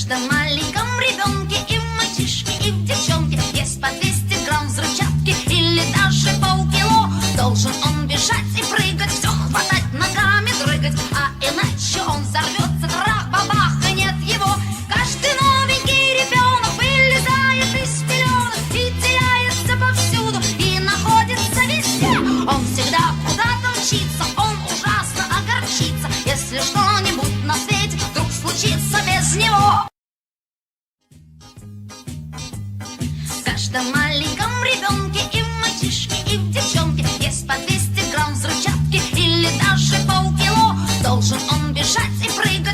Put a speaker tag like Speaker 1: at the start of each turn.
Speaker 1: каждом маленьком ребенке и в мальчишке, и в девчонке есть по 200 грамм взрывчатки или даже полкило. Должен он бежать и прыгать, все хватать, ногами дрыгать, а иначе он взорвется, трах-бабах, и нет его. Каждый новенький ребенок вылезает из пеленок и теряется повсюду, и находится везде. Он всегда куда-то мчится, он ужасно огорчится, если что-нибудь на свете вдруг случится без него. В каждом маленьком ребенке и в мальчишке, и в девчонке есть по 200 грамм взрывчатки или даже полкило. Должен он бежать и прыгать,